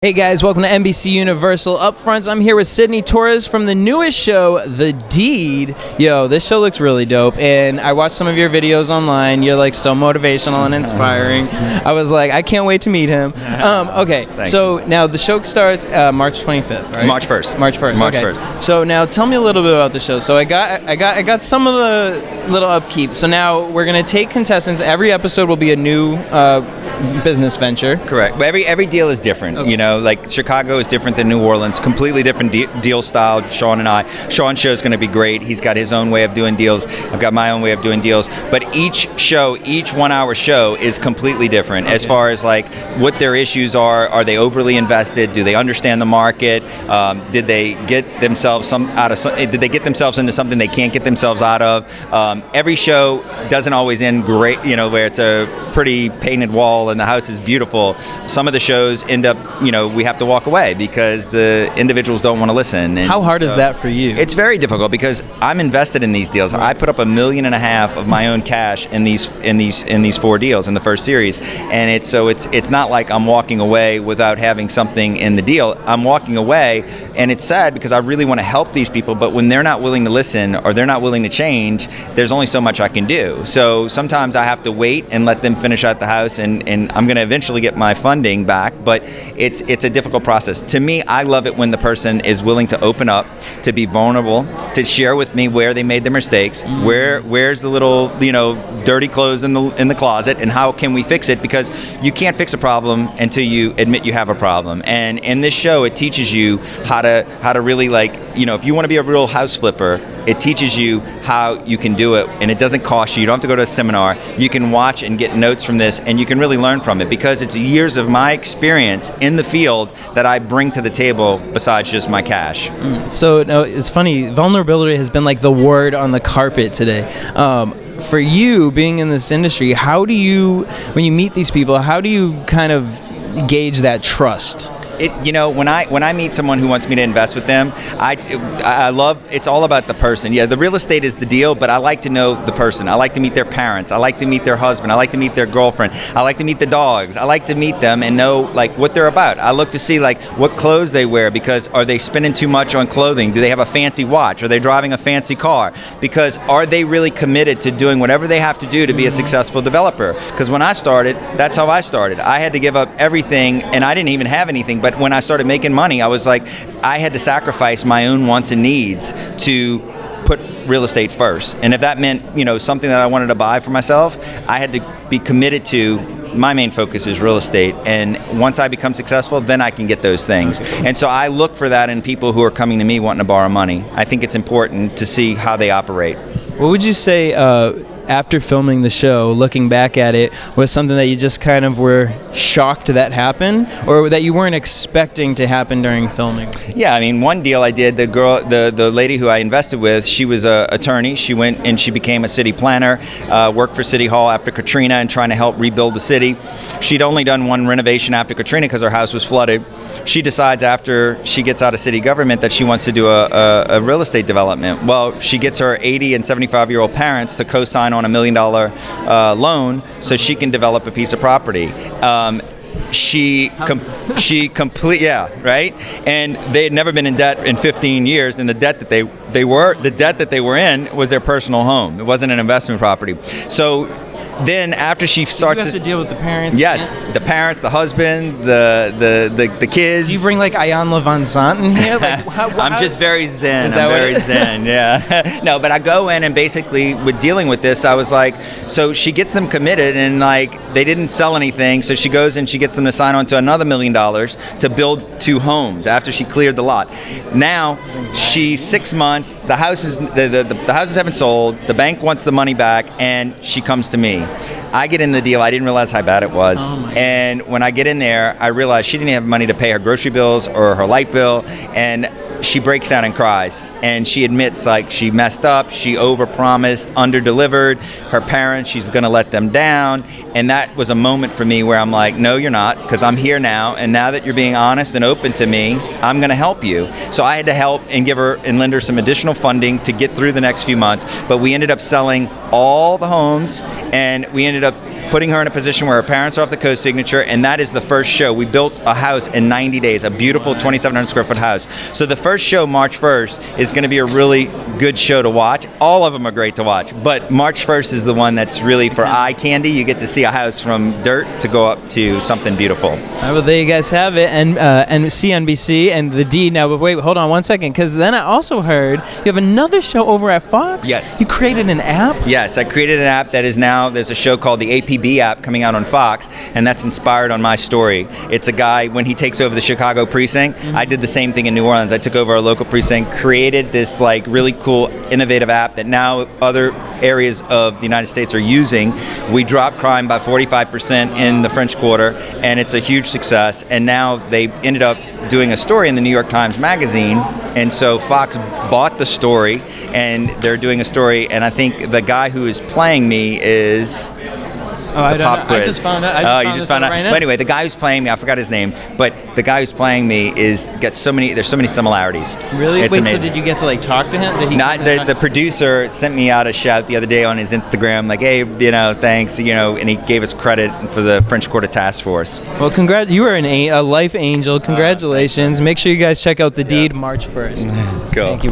Hey guys, welcome to NBC Universal Upfronts. I'm here with Sidney Torres from the newest show, The Deed. Yo, this show looks really dope, and I watched some of your videos online. You're like so motivational and inspiring. I was like, I can't wait to meet him. Okay, so now the show starts March 25th, right? March 1st. March 1st. March okay. 1st. So now tell me a little bit about the show. So I got some of the little upkeep. So now we're gonna take contestants. Every episode will be a new business venture. Correct. But every deal is different. Okay. You know, like Chicago is different than New Orleans. Completely different deal style. Sean and I. Sean's show is going to be great. He's got his own way of doing deals. I've got my own way of doing deals. But each show, each 1 hour show, is completely different as far as like what their issues are. Are they overly invested? Do they understand the market? Did they get themselves Did they get themselves into something they can't get themselves out of? Every show doesn't always end great. You know, where it's a pretty painted wall and the house is beautiful. Some of the shows end up, you know, we have to walk away because the individuals don't want to listen. And how hard is that for you? It's very difficult because I'm invested in these deals. I put up $1.5 million of my own cash in these 4 deals in the first series, and it's not like I'm walking away without having something in the deal. I'm walking away, and it's sad because I really want to help these people, but when they're not willing to listen or they're not willing to change, there's only so much I can do. So sometimes I have to wait and let them finish out the house, and I'm going to eventually get my funding back, but it's a difficult process. To me, I love it when the person is willing to open up, to be vulnerable, to share with me where they made their mistakes, where's the little, you know, dirty clothes in the closet, and how can we fix it, because you can't fix a problem until you admit you have a problem. And in this show, it teaches you how to really, like, you know, if you want to be a real house flipper, it teaches you how you can do it, and it doesn't cost you. You don't have to go to a seminar. You can watch and get notes from this, and you can really learn from it because it's years of my experience in the field that I bring to the table besides just my cash. So no, it's funny, vulnerability has been like the word on the carpet today. For you, being in this industry, how do you, when you meet these people, how do you kind of gauge that trust? You know, when I meet someone who wants me to invest with them, I love, it's all about the person. Yeah, the real estate is the deal, but I like to know the person. I like to meet their parents. I like to meet their husband. I like to meet their girlfriend. I like to meet the dogs. I like to meet them and know like what they're about. I look to see like what clothes they wear, because are they spending too much on clothing? Do they have a fancy watch? Are they driving a fancy car? Because are they really committed to doing whatever they have to do to be a successful developer? Because when I started, that's how I started. I had to give up everything, and I didn't even have anything. But when I started making money, I was like, I had to sacrifice my own wants and needs to put real estate first. And if that meant, you know, something that I wanted to buy for myself, I had to be committed to, my main focus is real estate. And once I become successful, then I can get those things. Okay. And so I look for that in people who are coming to me wanting to borrow money. I think it's important to see how they operate. What would you say, after filming the show, looking back at it, was something that you just kind of were shocked that happened, or that you weren't expecting to happen during filming? Yeah, I mean, one deal I did, the lady who I invested with, she was an attorney. She went and she became a city planner, worked for City Hall after Katrina and trying to help rebuild the city. She'd only done one renovation after Katrina because her house was flooded. She decides after she gets out of city government that she wants to do a real estate development. Well, she gets her 80 and 75-year-old parents to co-sign on $1 million loan so she can develop a piece of property. She complete, yeah, right? And they had never been in debt in 15 years, and the debt that they were in was their personal home. It wasn't an investment property. So then after she starts, you have to deal with the parents. Yes, the parents, the husband, the kids. Do you bring like Ayanla Van Zandt in here? Like, I'm just very zen. Is that I'm very zen. Yeah. No, but I go in and basically with dealing with this, I was like, so she gets them committed, and like they didn't sell anything, so she goes and she gets them to sign on to another $1 million to build 2 homes after she cleared the lot. Now she's 6 months. The houses haven't sold. The bank wants the money back, and she comes to me. I get in the deal. I didn't realize how bad it was. And when I get in there, I realize she didn't have money to pay her grocery bills or her light bill. And she breaks down and cries. And she admits, like, she messed up. She overpromised, underdelivered. Her parents, she's going to let them down. And that was a moment for me where I'm like, no, you're not, because I'm here now. And now that you're being honest and open to me, I'm going to help you. So I had to help and give her and lend her some additional funding to get through the next few months. But we ended up selling all the homes, and we ended up putting her in a position where her parents are off the co-signature, and that is the first show. We built a house in 90 days, a beautiful 2,700 square foot house. So the first show, March 1st, is going to be a really good show to watch. All of them are great to watch, but March 1st is the one that's really for eye candy. You get to see a house from dirt to go up to something beautiful. All right, well, there you guys have it, and CNBC and The Deed. Now, but wait, hold on one second, because then I also heard you have another show over at Fox. Yes. You created an app? Yes, I created an app that is now, there's a show called the APB app coming out on Fox, and that's inspired on my story. It's a guy, when he takes over the Chicago precinct, I did the same thing in New Orleans. I took over our local precinct, created this like really cool, innovative app that now other areas of the United States are using. We dropped crime by 45% in the French Quarter, and it's a huge success. And now they ended up doing a story in the New York Times Magazine, and so Fox bought the story, and they're doing a story, and I think the guy who is playing me is... Oh, it's I a don't pop know. quiz. I just found out. You just found out. Right now. But anyway, the guy who's playing me, I forgot his name, but the guy who's playing me there's so many similarities. Really? It's Wait, amazing. so did you get to like talk to him? Did he Not the producer sent me out a shout the other day on his Instagram, like, hey, thanks, and he gave us credit for the French Quarter Task Force. Well, congrats. You are a life angel. Congratulations. Make sure you guys check out The Deed March 1st. Cool. Thank you.